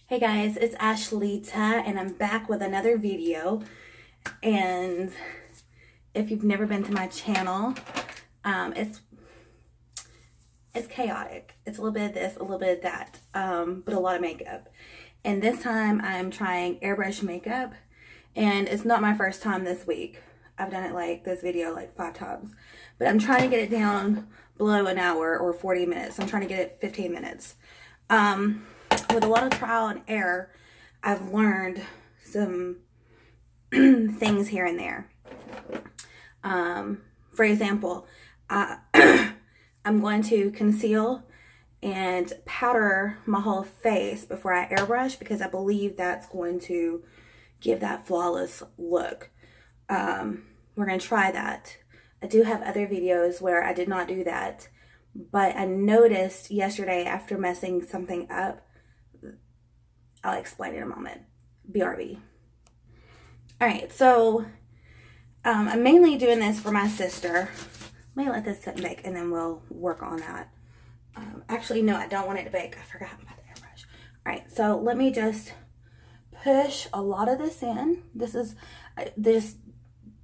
Hey guys, it's Ashlita and I'm back with another video. And if you've never been to my channel, it's chaotic. It's a little bit of this, a little bit of that, but a lot of makeup. And this time I'm trying airbrush makeup, and it's not my first time this week. I've done it like this video like 5 times, but I'm trying to get it down below an hour or 40 minutes. I'm trying to get it 15 minutes. With a lot of trial and error, I've learned some things here and there. For example, I'm going to conceal and powder my whole face before I airbrush, because I believe that's going to give that flawless look. We're going to try that. I do have other videos where I did not do that, but I noticed yesterday after messing something up. I'll explain in a moment. BRB. Alright, so I'm mainly doing this for my sister. Let me let this sit and bake and then we'll work on that. Actually, no, I don't want it to bake. I forgot about the airbrush. Alright, so let me just push a lot of this in. This is this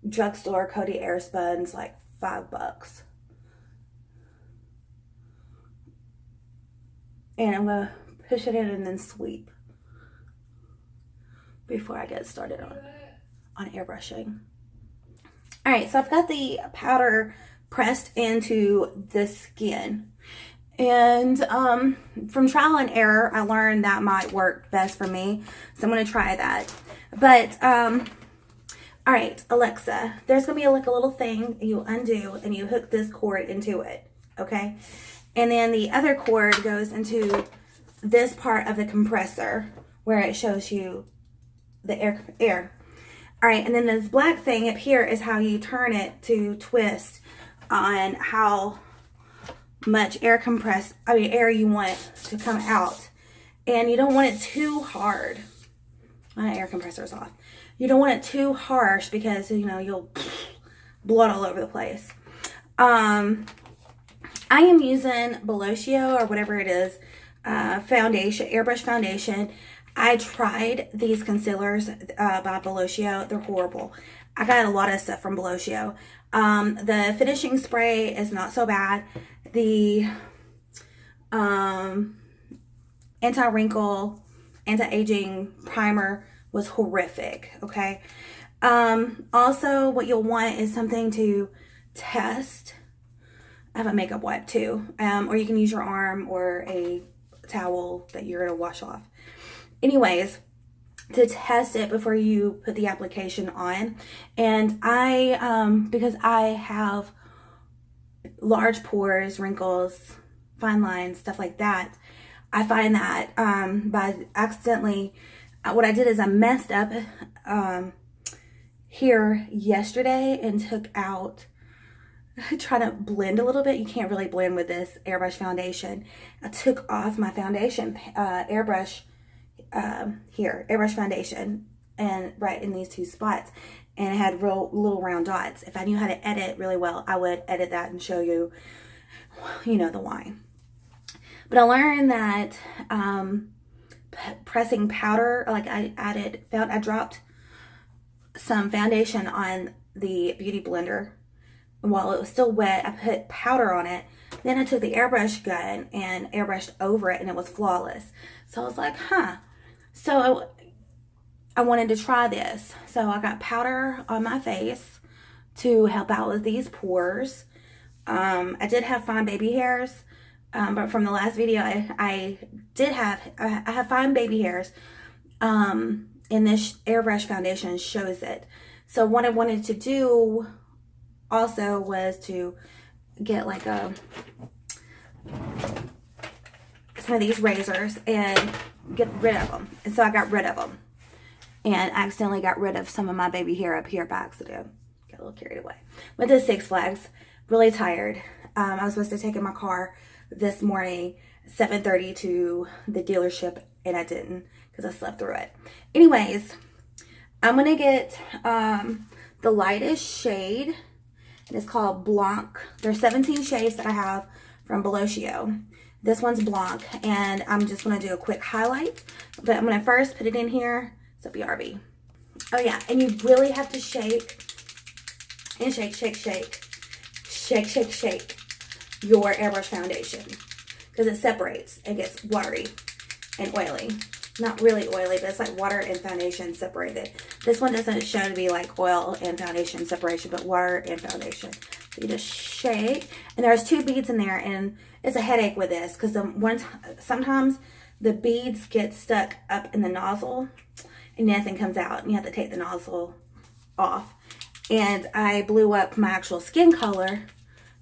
drugstore Coty Air Spun's like $5. And I'm going to push it in and then sweep before I get started on airbrushing. Alright, so I've got the powder pressed into the skin. And from trial and error, I learned that might work best for me. So I'm going to try that. But, alright, Alexa, there's going to be like a little thing you undo and you hook this cord into it. Okay? And then the other cord goes into this part of the compressor where it shows you the air. All right, and then this black thing up here is how you turn it to twist on how much air you want to come out. And you don't want it too hard. My air compressor's off. You don't want it too harsh because, you know, you'll blood all over the place. I am using Bellocchio or whatever it is, foundation, airbrush foundation. I tried these concealers by Bellocchio. They're horrible. I got a lot of stuff from Bellocchio. The finishing spray is not so bad. The anti-wrinkle, anti-aging primer was horrific, okay? Also, what you'll want is something to test. I have a makeup wipe too. Or you can use your arm or a towel that you're going to wash off. Anyways, to test it before you put the application on. And because I have large pores, wrinkles, fine lines, stuff like that, I find that by accidentally, what I did is I messed up here yesterday and took out, trying to blend a little bit. You can't really blend with this airbrush foundation. I took off my foundation airbrush here, airbrush foundation, and right in these 2 spots, and it had real little round dots. If I knew how to edit really well, I would edit that and show you, you know, the why. But I learned that pressing powder, like I dropped some foundation on the beauty blender. While it was still wet, I put powder on it. Then I took the airbrush gun and airbrushed over it, and it was flawless. So I was like, huh. So I wanted to try this. So I got powder on my face to help out with these pores. I did have fine baby hairs, but from the last video, I have fine baby hairs. And this airbrush foundation shows it. So what I wanted to do also was to get like some of these razors and get rid of them. And so I got rid of them and accidentally got rid of some of my baby hair up here by accident. Got a little carried away. Went to Six Flags, really tired. I was supposed to take in my car this morning 7:30 to the dealership, and I didn't because I slept through it. Anyways, I'm gonna get the lightest shade. It's called Blanc. There's 17 shades that I have from Bellocchio. This one's Blanc, and I'm just going to do a quick highlight. But I'm going to first put it in here. So BRB. Oh yeah, and you really have to shake and shake, shake, shake, shake, shake, shake your airbrush foundation, because it separates and gets watery and oily. Not really oily, but it's like water and foundation separated. This one doesn't show to be like oil and foundation separation, but water and foundation. So you just shake, and there's 2 beads in there, and it's a headache with this because sometimes the beads get stuck up in the nozzle and nothing comes out, and you have to take the nozzle off. And I blew up my actual skin color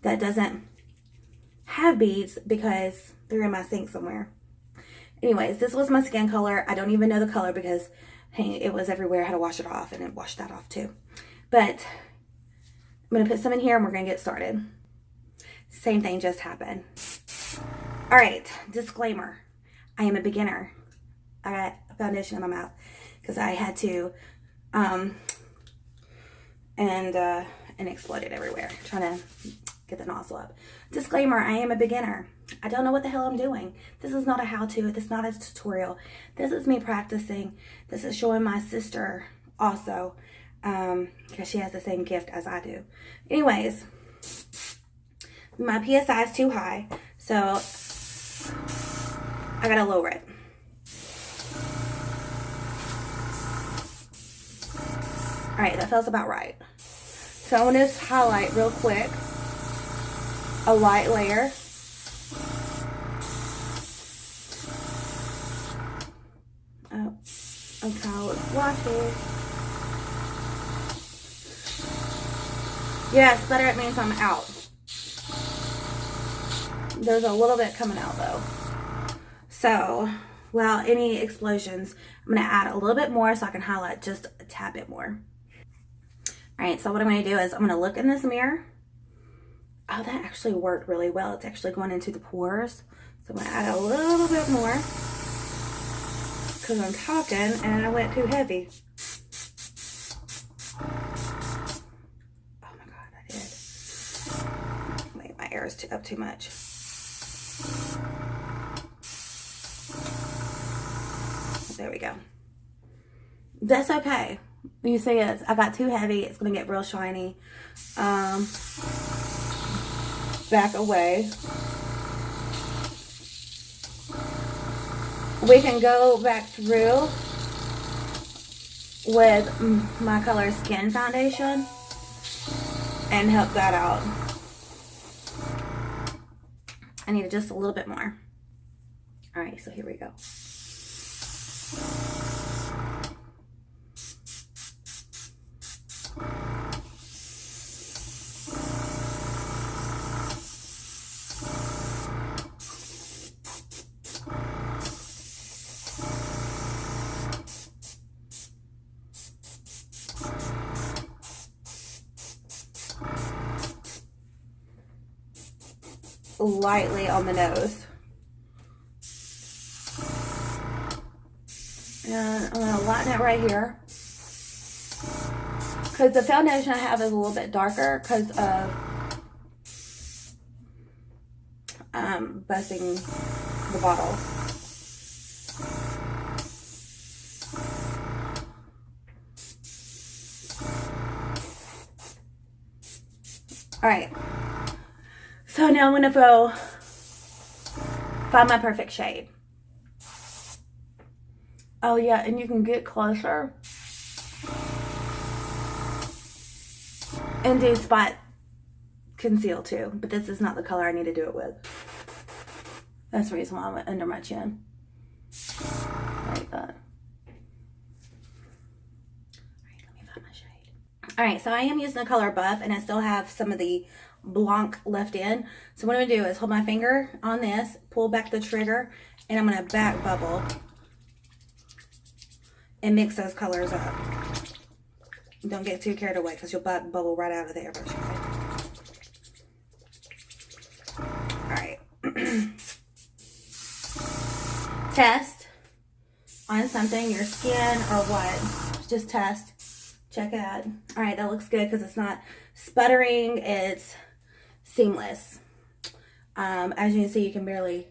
that doesn't have beads because they're in my sink somewhere. Anyways, this was my skin color. I don't even know the color because it was everywhere. I had to wash it off, and it washed that off too. But I'm going to put some in here, and we're going to get started. Same thing just happened. All right, disclaimer. I am a beginner. I got foundation in my mouth because I had to, and exploded everywhere trying to get the nozzle up. Disclaimer, I am a beginner. I don't know what the hell I'm doing. This is not a how-to. This is not a tutorial. This is me practicing. This is showing my sister also, because she has the same gift as I do. Anyways, my PSI is too high, so I gotta lower it. All right, that feels about right. So I'm gonna just highlight real quick a light layer. Oh, okay, let's wash it. Yeah, sputter it means I'm out. There's a little bit coming out though. So, well, any explosions, I'm gonna add a little bit more so I can highlight just a tad bit more. All right, so what I'm gonna do is I'm gonna look in this mirror. Oh, that actually worked really well. It's actually going into the pores. So I'm gonna add a little bit more because I'm talking and I went too heavy. Oh my God, I did. Wait, my air is up too much. There we go. That's okay. You see it, I got too heavy. It's gonna get real shiny. Back away. We can go back through with my color Skin Foundation and help that out. I need just a little bit more. All right, so here we go. Lightly on the nose. And I'm going to lighten it right here. Because the foundation I have is a little bit darker because of busting the bottle. Alright. So now I'm going to go find my perfect shade. Oh yeah, and you can get closer and do spot conceal too, but this is not the color I need to do it with. That's the reason why I went under my chin. Like that. Alright, let me find my shade. Alright, so I am using the color Buff, and I still have some of the Blanc left in. So what I'm going to do is hold my finger on this, pull back the trigger, and I'm going to back bubble and mix those colors up. Don't get too carried away because you'll bubble right out of the airbrush. Okay? Alright. Test on something, your skin or what. Just test. Check it out. Alright, that looks good because it's not sputtering. It's seamless. As you can see, you can barely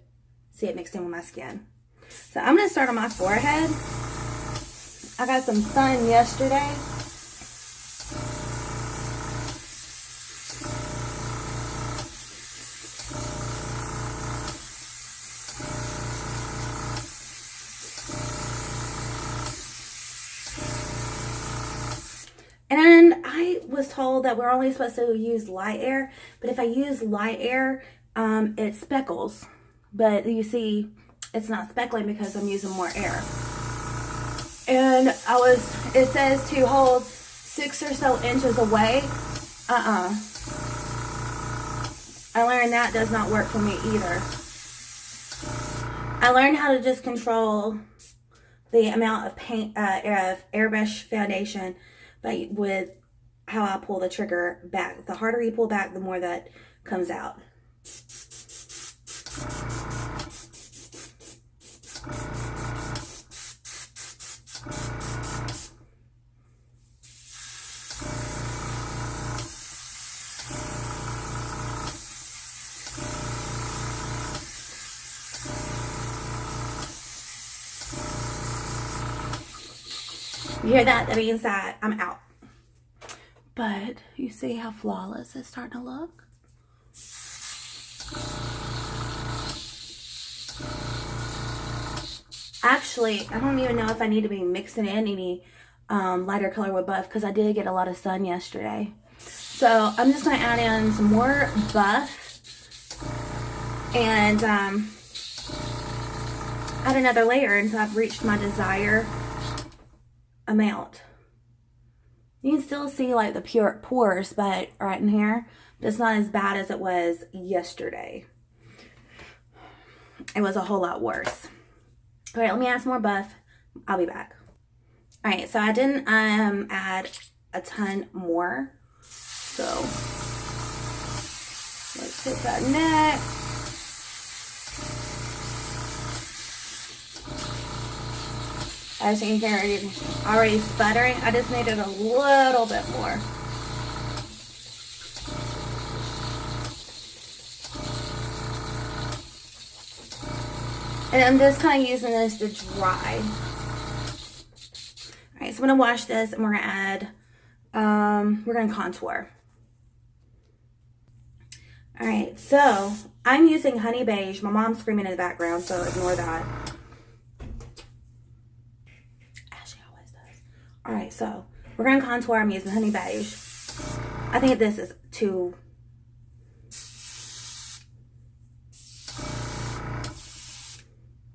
see it mixed in with my skin. So I'm going to start on my forehead. I got some sun yesterday. And I was told that we're only supposed to use light air, but if I use light air, it speckles. But you see, it's not speckling because I'm using more air. And it says to hold 6 or so inches away. I learned that does not work for me either. I learned how to just control the amount of paint, of Airbrush foundation, but with how I pull the trigger back. The harder you pull back, the more that comes out. You hear that? That means that I'm out. But you see how flawless it's starting to look? Actually, I don't even know if I need to be mixing in any lighter color with buff because I did get a lot of sun yesterday. So I'm just going to add in some more buff and add another layer until I've reached my desired amount. You can still see like the pure pores, but right in here, but it's not as bad as it was yesterday. It was a whole lot worse. All right, let me add some more buff. I'll be back. All right, so I didn't add a ton more. So let's hit that next. As you can hear, it's already sputtering. I just needed a little bit more. And I'm just kind of using this to dry. All right, so I'm gonna wash this and we're gonna add, we're gonna contour. All right, so I'm using honey beige. My mom's screaming in the background, so ignore that. All right, so we're gonna contour. I'm using honey beige. I think this is too.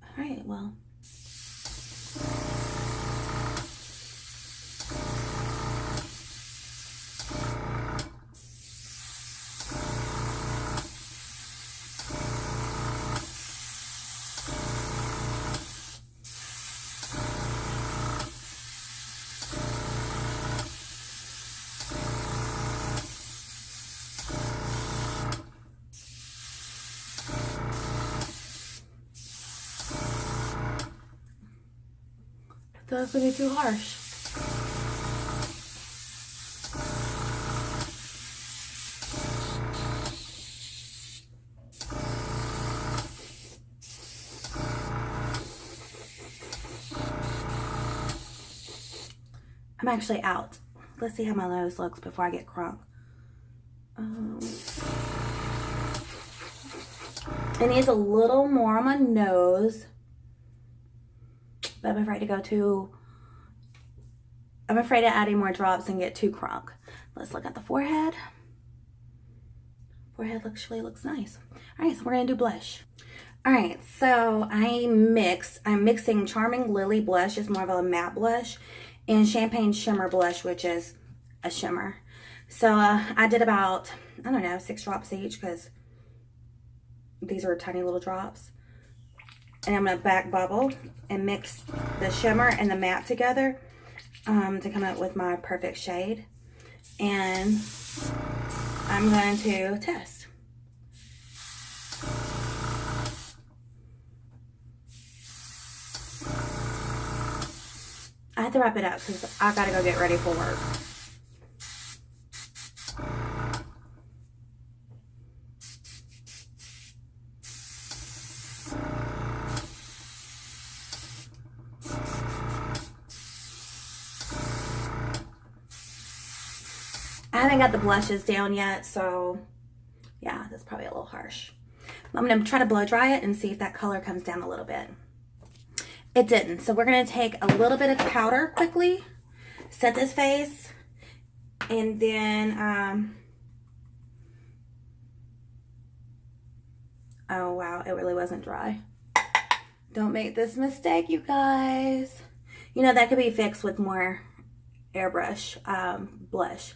All right, well. That's gonna be too harsh. I'm actually out. Let's see how my nose looks before I get crunk. It needs a little more on my nose. But I'm afraid to go too, I'm afraid of adding more drops and get too crunk. Let's look at the forehead. Forehead actually looks nice. All right, so we're gonna do blush. All right, so I'm mixing Charming Lily blush, is more of a matte blush, and Champagne Shimmer blush, which is a shimmer. So I did about, I don't know, 6 drops each because these are tiny little drops. And I'm gonna back bubble and mix the shimmer and the matte together to come up with my perfect shade. And I'm going to test. I have to wrap it up because I gotta go get ready for work. I haven't got the blushes down yet, so yeah, that's probably a little harsh. I'm going to try to blow dry it and see if that color comes down a little bit. It didn't. So we're going to take a little bit of powder quickly, set this face, and then, oh wow, it really wasn't dry. Don't make this mistake, you guys. You know, that could be fixed with more Airbrush blush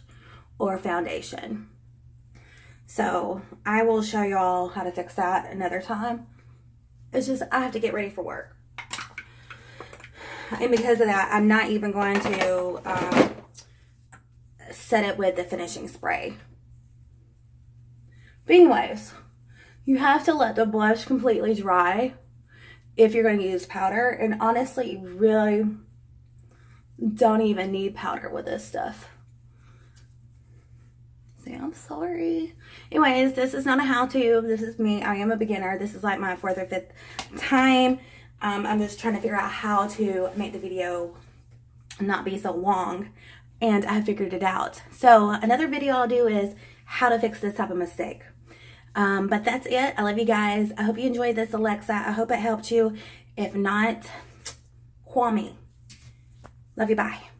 or foundation. So I will show y'all how to fix that another time. It's just, I have to get ready for work. And because of that, I'm not even going to set it with the finishing spray. But anyways, you have to let the blush completely dry if you're going to use powder. And honestly, you really don't even need powder with this stuff. See, I'm sorry. Anyways, this is not a how-to. This is me. I am a beginner. This is like my 4th or 5th time. I'm just trying to figure out how to make the video not be so long. And I figured it out. So another video I'll do is how to fix this type of mistake. But that's it. I love you guys. I hope you enjoyed this, Alexa. I hope it helped you. If not, call me. Love you. Bye.